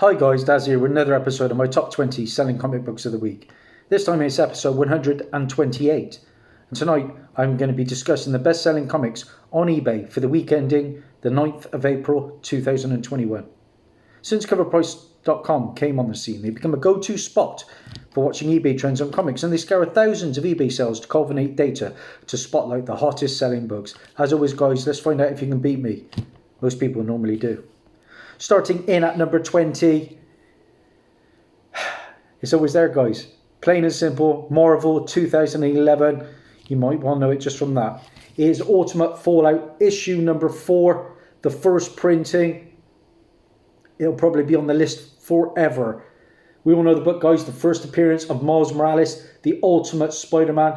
Hi guys, Dazzie here with another episode of my top 20 selling comic books of the week. This time it's episode 128. And tonight I'm going to be discussing the best selling comics on eBay for the week ending the 9th of April 2021. Since coverprice.com came on the scene, they've become a go-to spot for watching eBay trends on comics, and they scour thousands of eBay sales to culminate data to spotlight the hottest selling books. As always guys, let's find out if you can beat me. Most people normally do. Starting in at number 20, it's always there guys, plain and simple, Marvel 2011, you might well know it just from that. It is Ultimate Fallout issue number 4, the first printing. It'll probably be on the list forever. We all know the book guys, the first appearance of Miles Morales, the Ultimate Spider-Man.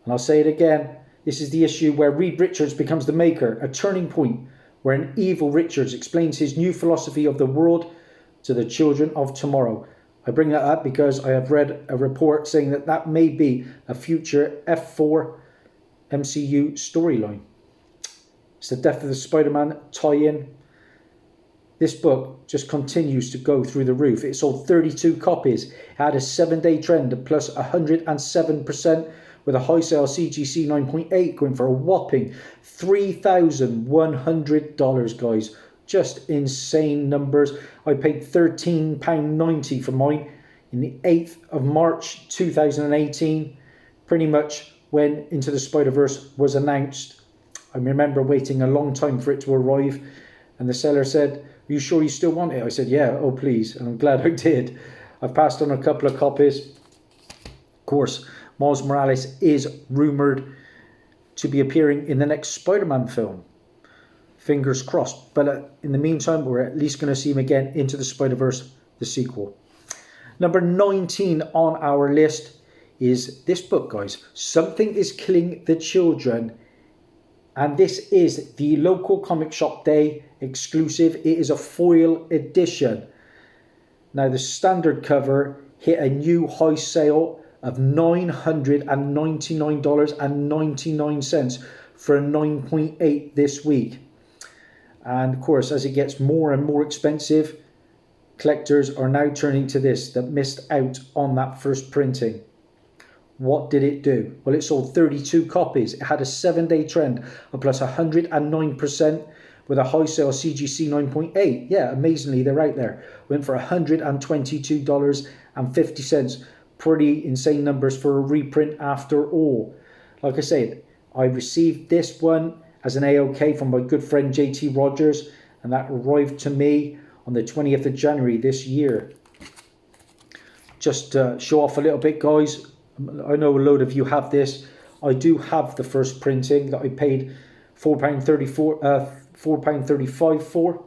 And I'll say it again, this is the issue where Reed Richards becomes the Maker, a turning point where an evil Richards explains his new philosophy of the world to the children of tomorrow. I bring that up because I have read a report saying that that may be a future F4 MCU storyline. It's the Death of the Spider-Man tie-in. This book just continues to go through the roof. It sold 32 copies. It had a 7-day trend of plus 107%. with a high sale CGC 9.8 going for a whopping $3,100, guys. Just insane numbers. I paid £13.90 for mine in the 8th of March 2018, pretty much when Into the Spider-Verse was announced. I remember waiting a long time for it to arrive, and the seller said, "Are you sure you still want it?" I said, "Yeah, oh please," and I'm glad I did. I've passed on a couple of copies. Of course, Miles Morales is rumoured to be appearing in the next Spider-Man film. Fingers crossed. But in the meantime, we're at least going to see him again Into the Spider-Verse, the sequel. Number 19 on our list is this book, guys. Something is Killing the Children. And this is the local comic shop day exclusive. It is a foil edition. Now, the standard cover hit a new high sale of $999.99 for a 9.8 this week. And of course, as it gets more and more expensive, collectors are now turning to this that missed out on that first printing. What did it do? Well, it sold 32 copies. It had a 7-day trend of plus 109% with a high sale CGC 9.8. Yeah, amazingly, they're out there. Went for $122.50. Pretty insane numbers for a reprint after all. Like I said, I received this one as an AOK from my good friend JT Rogers, and that arrived to me on the 20th of January this year. Just to show off a little bit, guys, I know a load of you have this. I do have the first printing that I paid £4.35 for,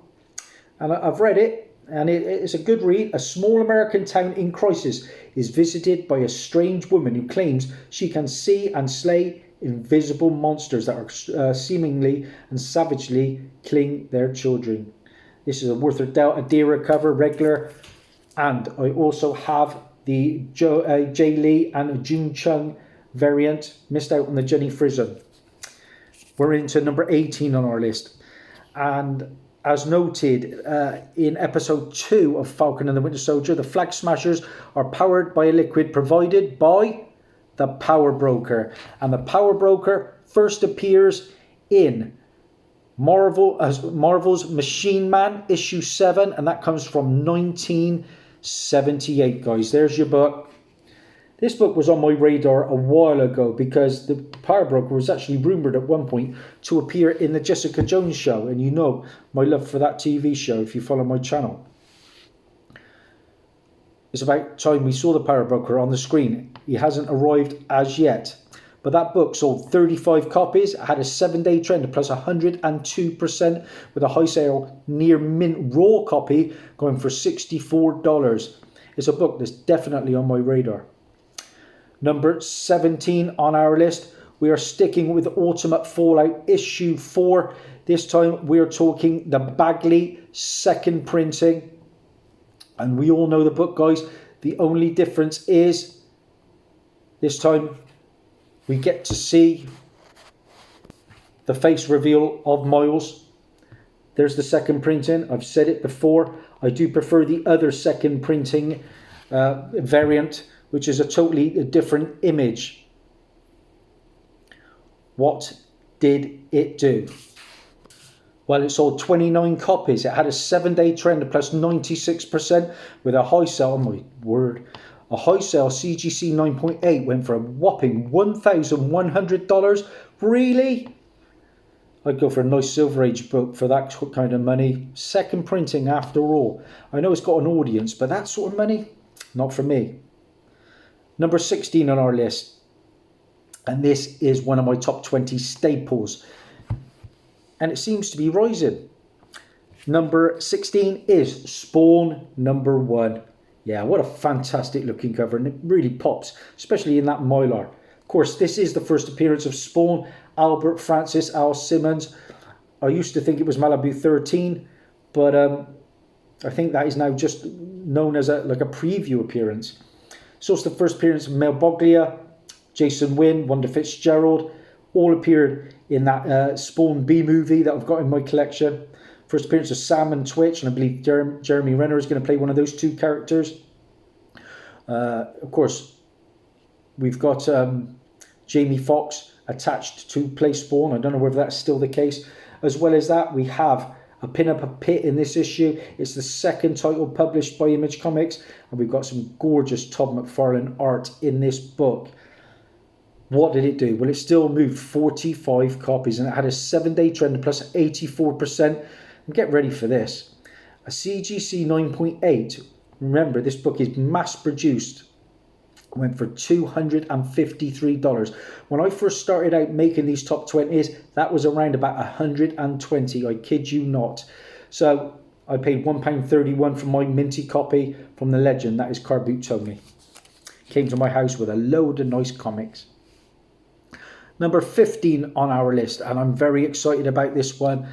and I've read it. And it's a good read. A small American town in crisis is visited by a strange woman who claims she can see and slay invisible monsters that are seemingly and savagely killing their children. This is a worth a dearer cover, regular. And I also have the Jay Lee and June Chung variant. Missed out on the Jenny Frison. We're into number 18 on our list. And as noted in episode 2 of Falcon and the Winter Soldier, the Flag Smashers are powered by a liquid provided by the Power Broker. And the Power Broker first appears in Marvel's Machine Man issue 7, and that comes from 1978, guys. There's your book. This book was on my radar a while ago because the Power Broker was actually rumoured at one point to appear in the Jessica Jones show. And you know my love for that TV show if you follow my channel. It's about time we saw the Power Broker on the screen. He hasn't arrived as yet. But that book sold 35 copies. It had a 7-day trend of plus 102% with a high sale near mint raw copy going for $64. It's a book that's definitely on my radar. Number 17 on our list, we are sticking with Ultimate Fallout issue 4. This time we are talking the Bagley second printing. And we all know the book, guys. The only difference is this time we get to see the face reveal of Miles. There's the second printing. I've said it before. I do prefer the other second printing variant, which is a totally different image. What did it do? Well, it sold 29 copies. It had a 7-day trend of plus 96% with a high sale. Oh my word. A high sale CGC 9.8 went for a whopping $1,100. Really? I'd go for a nice Silver Age book for that kind of money. Second printing after all. I know it's got an audience, but that sort of money, not for me. Number 16 on our list. And this is one of my top 20 staples. And it seems to be rising. Number 16 is Spawn #1. Yeah, what a fantastic looking cover, and it really pops, especially in that Mylar. Of course, this is the first appearance of Spawn, Albert Francis Al Simmons. I used to think it was Malibu 13, but I think that is now just known as like a preview appearance. So it's the first appearance of Mel Boglia, Jason Wynn, Wanda Fitzgerald, all appeared in that Spawn B movie that I've got in my collection. First appearance of Sam and Twitch, and I believe Jeremy Renner is going to play one of those two characters. Of course, we've got Jamie Foxx attached to play Spawn. I don't know whether that's still the case. As well as that, we have a Pin-Up a Pit in this issue. It's the second title published by Image Comics, and we've got some gorgeous Todd McFarlane art in this book. What did it do? Well, it still moved 45 copies, and it had a 7-day trend of plus 84%. And get ready for this. A CGC 9.8. Remember, this book is mass produced. Went for $253. When I first started out making these top 20s, that was around about 120. I kid you not. So I paid £1.31 for my minty copy from the legend. That is Car Boot Tony. Came to my house with a load of nice comics. Number 15 on our list, and I'm very excited about this one.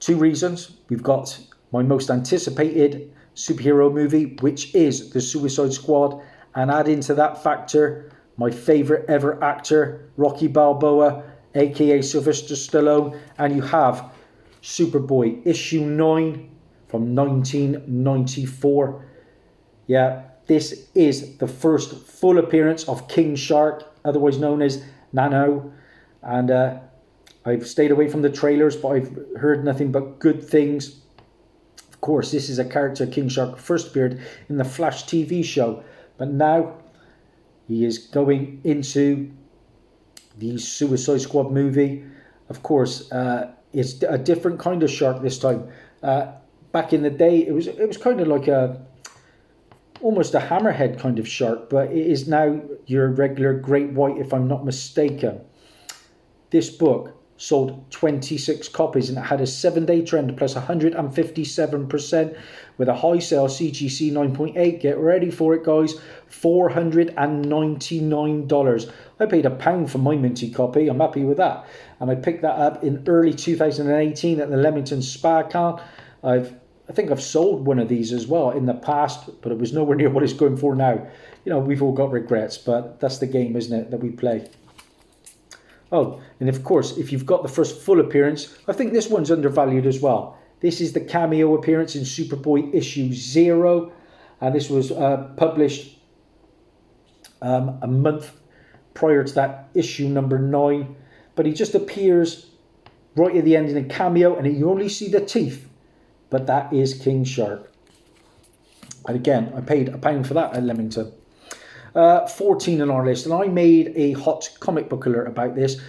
2 reasons. We've got my most anticipated superhero movie, which is The Suicide Squad, and add into that factor my favourite ever actor, Rocky Balboa, aka Sylvester Stallone, and you have Superboy issue 9 from 1994. Yeah, this is the first full appearance of King Shark, otherwise known as Nano, and I've stayed away from the trailers, but I've heard nothing but good things. Of course, this is a character King Shark first appeared in the Flash TV show, but now he is going into the Suicide Squad movie. Of course, it's a different kind of shark this time. Back in the day, it was kind of like almost a hammerhead kind of shark, but it is now your regular great white, if I'm not mistaken. This book sold 26 copies, and it had a 7-day trend plus 157% with a high sale CGC 9.8. Get ready for it, guys. $499. I paid £1 for my minty copy. I'm happy with that. And I picked that up in early 2018 at the Leamington Spa Con. I think I've sold one of these as well in the past, but it was nowhere near what it's going for now. You know, we've all got regrets, but that's the game, isn't it, that we play. Oh, and of course, if you've got the first full appearance, I think this one's undervalued as well. This is the cameo appearance in Superboy issue 0. And this was published a month prior to that issue number 9. But he just appears right at the end in a cameo, and you only see the teeth. But that is King Shark. And again, I paid £1 for that at Leamington. 14 on our list, and I made a hot comic book alert about this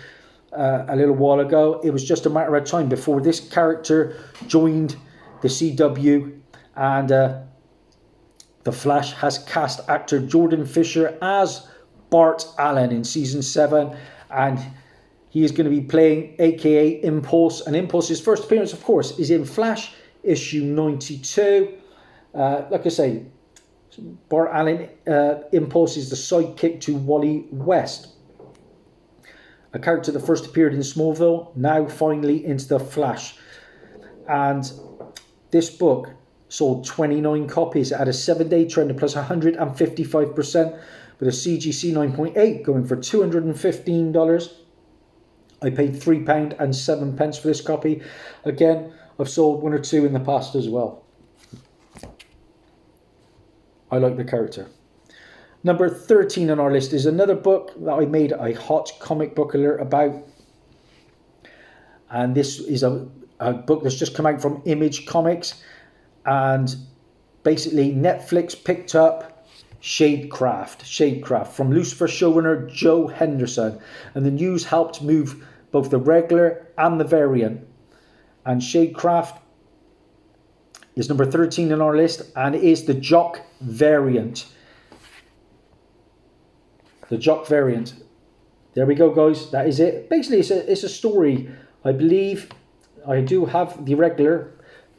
a little while ago. It was just a matter of time before this character joined the CW, and The Flash has cast actor Jordan Fisher as Bart Allen in season 7, and he is going to be playing aka Impulse. And Impulse's first appearance, of course, is in Flash issue 92. Like I say, Bart Allen, Impulse, is the sidekick to Wally West, a character that first appeared in Smallville, now finally into The Flash. And this book sold 29 copies. It had a 7-day trend of plus 155% with a CGC 9.8 going for $215. I paid £3.07 for this copy. Again, I've sold one or two in the past as well. I like the character. Number 13 on our list is another book that I made a hot comic book alert about. And this is a book that's just come out from Image Comics. And basically Netflix picked up Shadecraft from Lucifer showrunner Joe Henderson. And the news helped move both the regular and the variant. And Shadecraft is number 13 on our list, and it is the Jock variant. The Jock variant. There we go, guys. That is it. Basically, it's a story. I believe I do have the regular,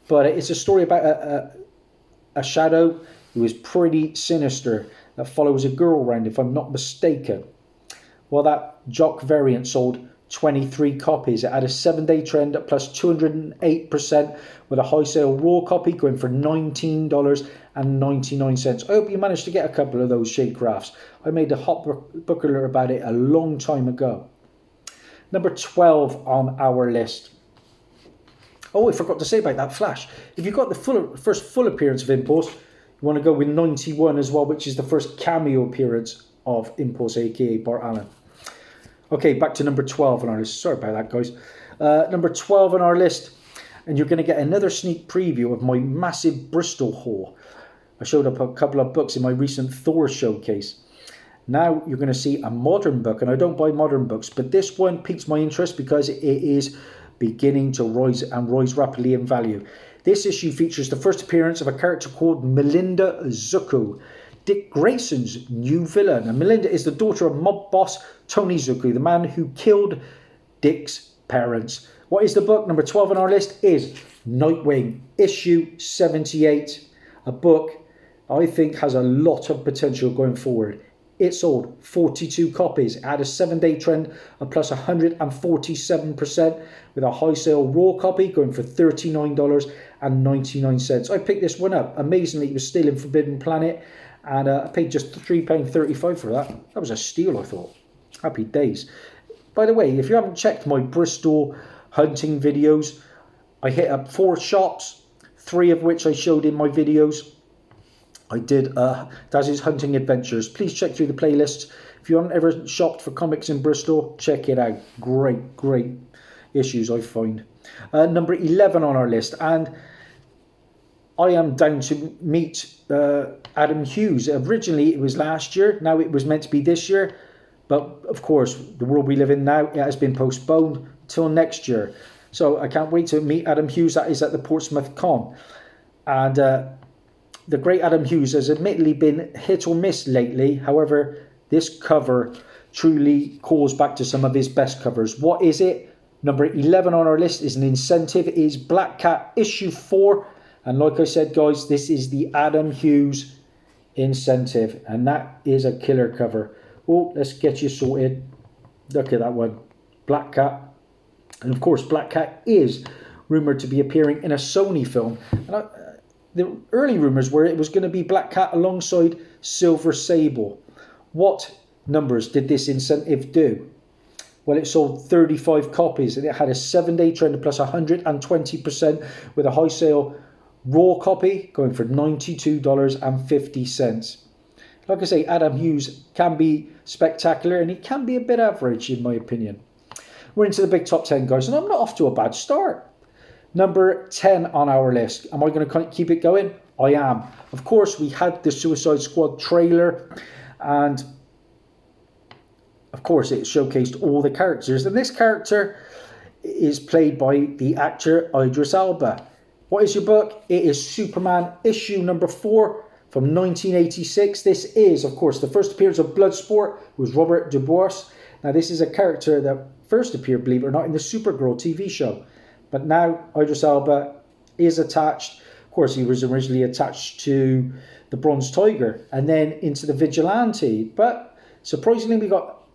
but it's a story about a shadow who is pretty sinister that follows a girl around, if I'm not mistaken. Well, that Jock variant sold 23 copies. It had a 7-day trend at plus 208% with a high sale raw copy going for $19.99. I hope you managed to get a couple of those Shadecrafts. I made a hot book alert about it a long time ago. Number 12 on our list. Oh, I forgot to say about that Flash. If you got the first full appearance of Impulse, you want to go with 91 as well, which is the first cameo appearance of Impulse, aka Bart Allen. Okay, back to number 12 on our list. Sorry about that, guys. Number 12 on our list, and you're going to get another sneak preview of my massive Bristol haul. I showed up a couple of books in my recent Thor showcase. Now you're going to see a modern book, and I don't buy modern books, but this one piques my interest because it is beginning to rise rapidly in value. This issue features the first appearance of a character called Melinda Zuko, Dick Grayson's new villain. And Melinda is the daughter of mob boss Tony Zuko, the man who killed Dick's parents. What is the book? Number 12 on our list is Nightwing, issue 78. A book I think has a lot of potential going forward. It sold 42 copies. It had a 7-day trend of plus 147% with a high sale raw copy going for $39.99. I picked this one up. Amazingly, it was still in Forbidden Planet, and I paid just £3.35 for that. That was a steal, I thought. Happy days. By the way, if you haven't checked my Bristol hunting videos, I hit up 4 shops, 3 of which I showed in my videos. I did Dazzie's Hunting Adventures. Please check through the playlists. If you haven't ever shopped for comics in Bristol, check it out. Great issues, I find. Number 11 on our list. And I am down to meet Adam Hughes. Originally, it was last year. Now it was meant to be this year. But, of course, the world we live in now, it has been postponed till next year. So I can't wait to meet Adam Hughes. That is at the Portsmouth Con. And the great Adam Hughes has admittedly been hit or miss lately. However, this cover truly calls back to some of his best covers. What is it? Number 11 on our list is an incentive. It is Black Cat issue 4. And like I said, guys, this is the Adam Hughes incentive. And that is a killer cover. Oh, let's get you sorted. Look at that one. Black Cat. And of course, Black Cat is rumoured to be appearing in a Sony film. And the early rumours were it was going to be Black Cat alongside Silver Sable. What numbers did this incentive do? Well, it sold 35 copies and it had a 7-day trend of plus 120% with a high sale raw copy going for $92.50. Like I say, Adam Hughes can be spectacular and he can be a bit average in my opinion. We're into the big top 10, guys, and I'm not off to a bad start. Number 10 on our list. Am I going to keep it going? I am. Of course, we had the Suicide Squad trailer, and of course, it showcased all the characters. And this character is played by the actor Idris Elba. What is your book? It is Superman issue number 4 from 1986. This is, of course, the first appearance of Bloodsport with Robert Dubois. Now, this is a character that first appeared, believe it or not, in the Supergirl TV show. But now Idris Elba is attached. Of course, he was originally attached to the Bronze Tiger and then into the Vigilante. But surprisingly, we got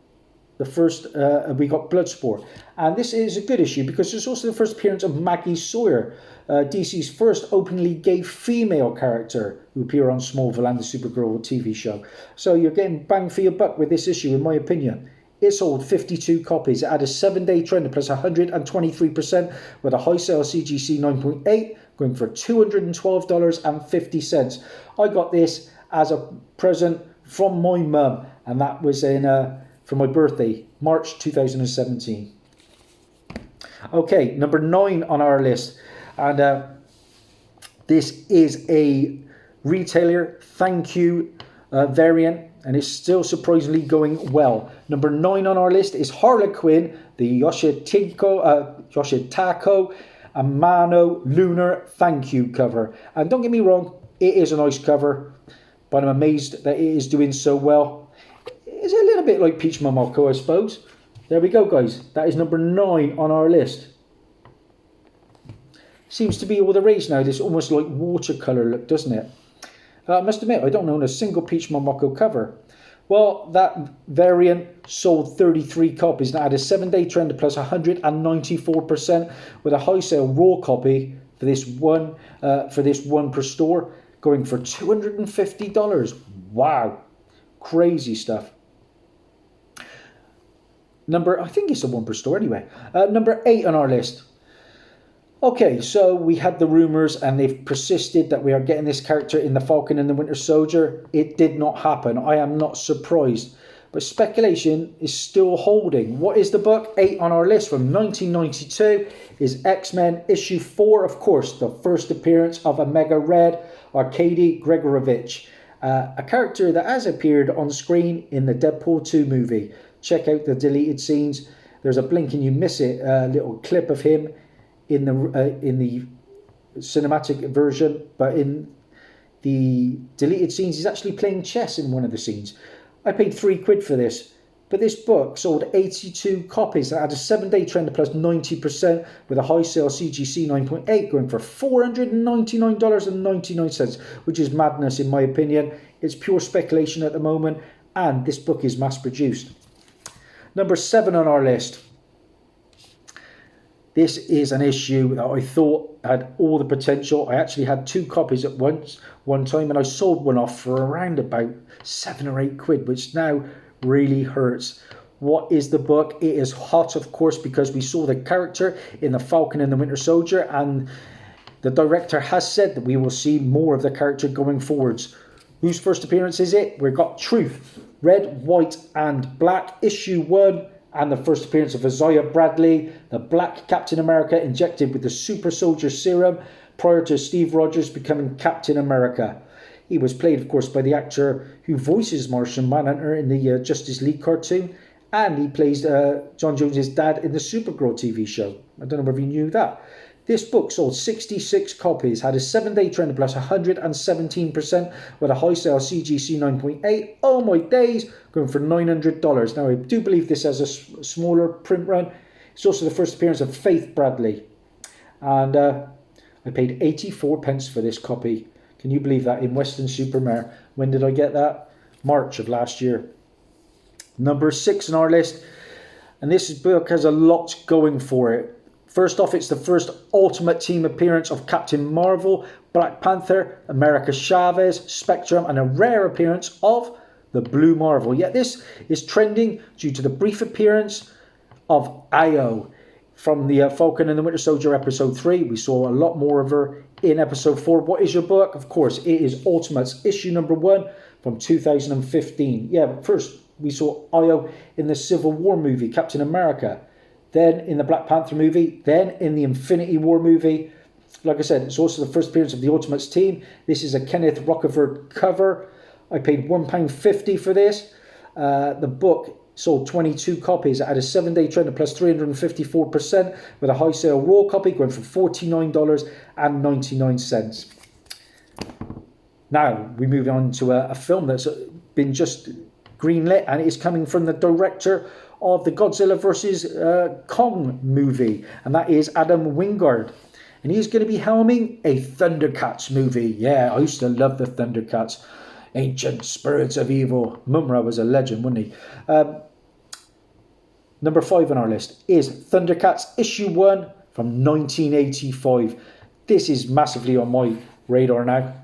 Bloodsport. And this is a good issue because it's also the first appearance of Maggie Sawyer, DC's first openly gay female character who appeared on Smallville and the Supergirl TV show. So you're getting bang for your buck with this issue, in my opinion. It sold 52 copies. It had a 7-day trend of plus 123% with a high sale CGC 9.8 going for $212.50. I got this as a present from my mum, and that was for my birthday, March 2017. Okay, number 9 on our list, and this is a retailer thank you variant, and it's still surprisingly going well. Number 9 on our list is Harlequin, the Yoshitako Amano Lunar thank you cover. And don't get me wrong, it is a nice cover, but I'm amazed that it is doing so well. It's a little bit like Peach Momoko, I suppose. There we go, guys. That is number 9 on our list. Seems to be all the rage now, this almost like watercolour look, doesn't it? I must admit, I don't own a single Peach Momoko cover. Well, that variant sold 33 copies and had a 7-day trend of plus 194%, with a high sale raw copy for this one per store going for $250. Wow, crazy stuff. I think it's a one per store anyway. Number 8 on our list. Okay, so we had the rumours and they've persisted that we are getting this character in the Falcon and the Winter Soldier. It did not happen. I am not surprised. But speculation is still holding. What is the book? 8 on our list from 1992 is X-Men issue 4, of course, the first appearance of Omega Red, Arkady Gregorovich, a character that has appeared on screen in the Deadpool 2 movie. Check out the deleted scenes. There's a blink and you miss it little clip of him in the cinematic version, but in the deleted scenes he's actually playing chess in one of the scenes. I paid £3 for this, but this book sold 82 copies that had a 7-day trend of plus 90%, with a high sale CGC 9.8 going for $499.99, which is madness in my opinion. It's pure speculation at the moment, and this book is mass produced. Number 7 on our list. This is an issue that I thought had all the potential. I actually had 2 copies at one time, and I sold one off for around about £7 or £8, which now really hurts. What is the book? It is hot, of course, because we saw the character in the Falcon and the Winter Soldier, and the director has said that we will see more of the character going forwards. Whose first appearance is it? We've got Truth, Red, White and Black, issue 1. And the first appearance of Isaiah Bradley, the Black Captain America, injected with the Super Soldier Serum prior to Steve Rogers becoming Captain America. He was played, of course, by the actor who voices Martian Manhunter in the Justice League cartoon, and he plays John Jones' dad in the Supergirl TV show. I don't know whether you knew that. This book sold 66 copies, had a 7-day trend of plus 117%, with a high sale CGC 9.8. Oh my days, going for $900. Now I do believe this has a smaller print run. It's also the first appearance of Faith Bradley. And I paid 84p for this copy. Can you believe that? In Western Supermare. When did I get that? March of last year. Number 6 on our list. And this book has a lot going for it. First off, it's the first Ultimate Team appearance of Captain Marvel, Black Panther, America Chavez, Spectrum, and a rare appearance of the Blue Marvel. Yet this is trending due to the brief appearance of Io from the Falcon and the Winter Soldier episode 3. We saw a lot more of her in episode 4. What is your book? Of course, it is Ultimates, issue number 1 from 2015. Yeah, but first we saw Io in the Civil War movie, Captain America. Then in the Black Panther movie, then in the Infinity War movie. Like I said, it's also the first appearance of the Ultimates team. This is a Kenneth Rockefort cover. I paid £1.50 for this. The book sold 22 copies. It had a 7-day trend of plus 354%, with a high sale raw copy going for $49.99. Now we move on to a film that's been just greenlit, and it is coming from the director of the Godzilla vs. Kong movie, and that is Adam Wingard. And he's going to be helming a Thundercats movie. Yeah, I used to love the Thundercats. Ancient spirits of evil. Mumra was a legend, wasn't he? Number 5 on our list is Thundercats issue 1 from 1985. This is massively on my radar now.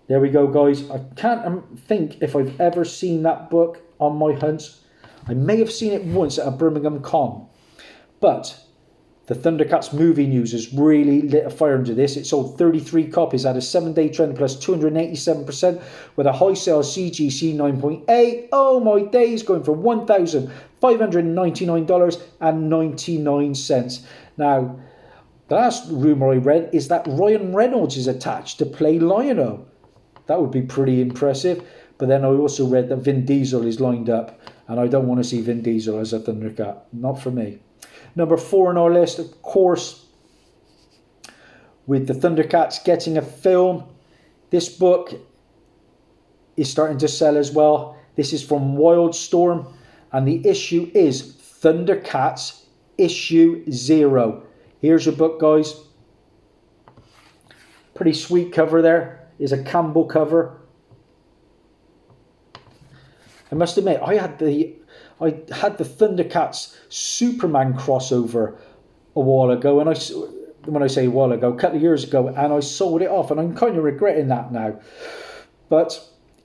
There we go, guys. I can't think if I've ever seen that book on my hunts. I may have seen it once at a Birmingham con. But The Thundercats movie news has really lit a fire under this. It sold 33 copies at a 7-day trend plus 287% with a high sale CGC 9.8. Oh my days, going for $1,599.99. Now, the last rumour I read is that Ryan Reynolds is attached to play Lion-O. That would be pretty impressive. But then I also read that Vin Diesel is lined up, and I don't want to see Vin Diesel as a Thundercat. Not for me. Number 4 on our list, of course, with the Thundercats getting a film. This book is starting to sell as well. This is from Wildstorm, and the issue is Thundercats issue 0. Here's your book, guys. Pretty sweet cover there. Is a Campbell cover. I must admit, I had the Thundercats Superman crossover a while ago, and when I say a while ago, a couple of years ago, and I sold it off, and I'm kind of regretting that now. But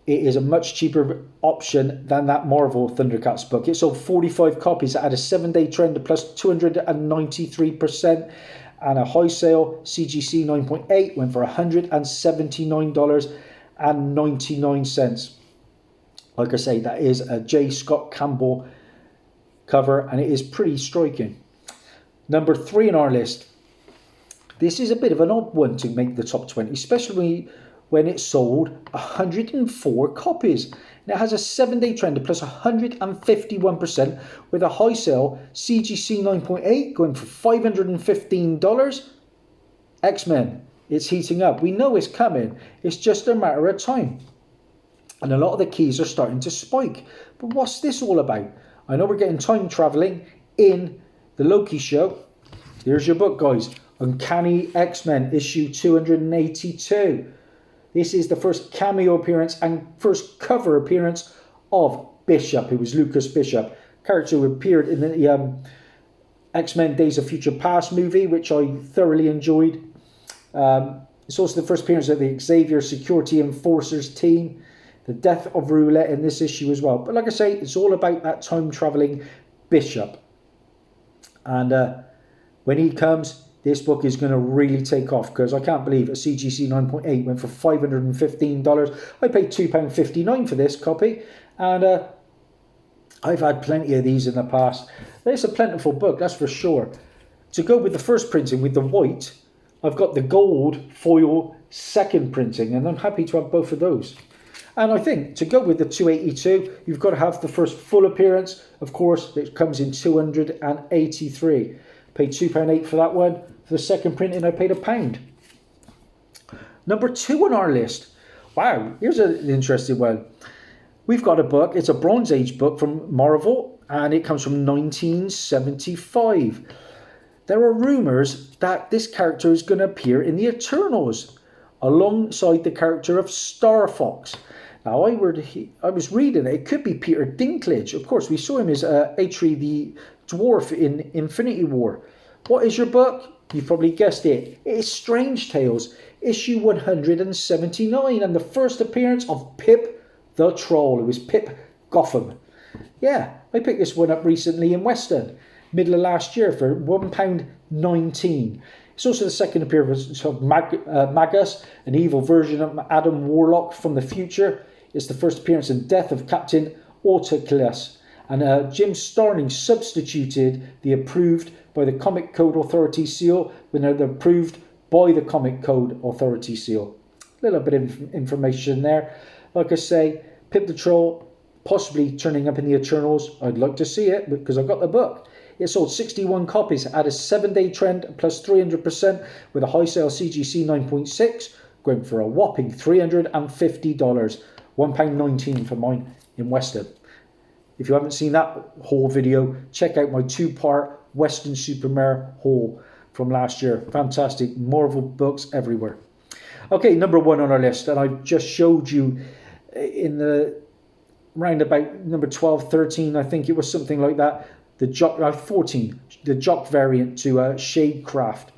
it is a much cheaper option than that Marvel Thundercats book. It sold 45 copies at a 7-day trend of plus 293%, and a high sale CGC 9.8 went for $179.99. Like I say, that is a J. Scott Campbell cover, and it is pretty striking. Number 3 on our list. This is a bit of an odd one to make the top 20, especially when it sold 104 copies. And it has a 7-day trend of plus 151% with a high sale CGC 9.8 going for $515. X-Men, it's heating up. We know it's coming. It's just a matter of time. And a lot of the keys are starting to spike. But what's this all about? I know we're getting time traveling in the Loki show. Here's your book, guys. Uncanny X-Men issue 282. This is the first cameo appearance and first cover appearance of Bishop. It was Lucas Bishop, character who appeared in the X-Men Days of Future Past movie, which I thoroughly enjoyed. It's also the first appearance of the Xavier Security Enforcers team. The death of Roulette in this issue as well. But like I say, it's all about that time-travelling Bishop. And when he comes, this book is going to really take off, because I can't believe a CGC 9.8 went for $515. I paid £2.59 for this copy. And I've had plenty of these in the past. It's a plentiful book, that's for sure. To go with the first printing with the white, I've got the gold foil second printing, and I'm happy to have both of those. And I think to go with the 282, you've got to have the first full appearance. Of course, it comes in 283. Paid £2.8 for that one. For the second printing, I paid £1. Number 2 on our list. Wow, here's an interesting one. We've got a book. It's a Bronze Age book from Marvel, and it comes from 1975. There are rumours that this character is going to appear in the Eternals, alongside the character of Star Fox. Now, I was reading it could be Peter Dinklage. Of course, we saw him as Atri the Dwarf in Infinity War. What is your book? You've probably guessed it. It is Strange Tales, issue 179, and the first appearance of Pip the Troll. It was Pip Gotham. Yeah, I picked this one up recently in Western, middle of last year, for £1.19. It's also the second appearance of Magus, an evil version of Adam Warlock from the future. It's the first appearance and death of Captain Autoclus. And Jim Starling substituted the approved by the Comic Code Authority seal when they're approved by the Comic Code Authority seal. A little bit of information there. Like I say, Pip the Troll possibly turning up in the Eternals. I'd like to see it because I've got the book. It sold 61 copies at a 7-day trend plus 300% with a high sale CGC 9.6 going for a whopping $350. £1.19 for mine in Western. If you haven't seen that haul video, check out my 2-part Western Supermare haul from last year. Fantastic. Marvel books everywhere. Okay, number 1 on our list, and I just showed you in the round about number 12, 13, I think it was something like that. The Jock 14, the Jock variant to Shadecraft.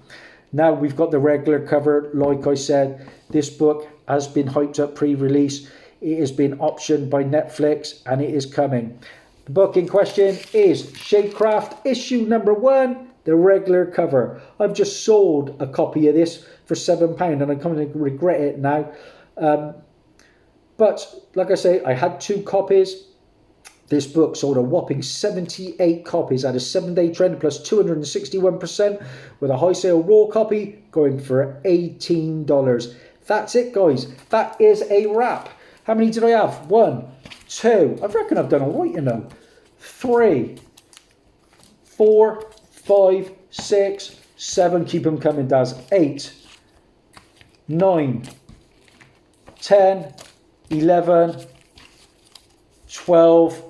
Now we've got the regular cover. Like I said, this book has been hyped up pre-release. It has been optioned by Netflix, and it is coming. The book in question is Shadecraft issue number 1. the regular cover. I've just sold a copy of this for £7 and I kind of regret it now. But like I say, I had 2 copies. This book sold a whopping 78 copies at a 7-day trend plus 261%, with a high sale raw copy going for $18. That's it, guys. That is a wrap. How many did I have? 1, 2. I reckon I've done all right, you know. 3, 4, 5, 6, 7. Keep them coming, Daz. 8, 9, 10, 11, 12,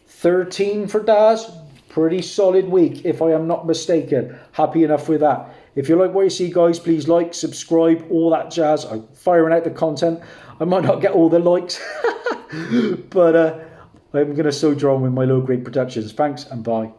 13 for Daz. Pretty solid week, if I am not mistaken. Happy enough with that. If you like what you see, guys, please like, subscribe, all that jazz. I'm firing out the content. I might not get all the likes, but I'm going to soldier on with my low-grade productions. Thanks and bye.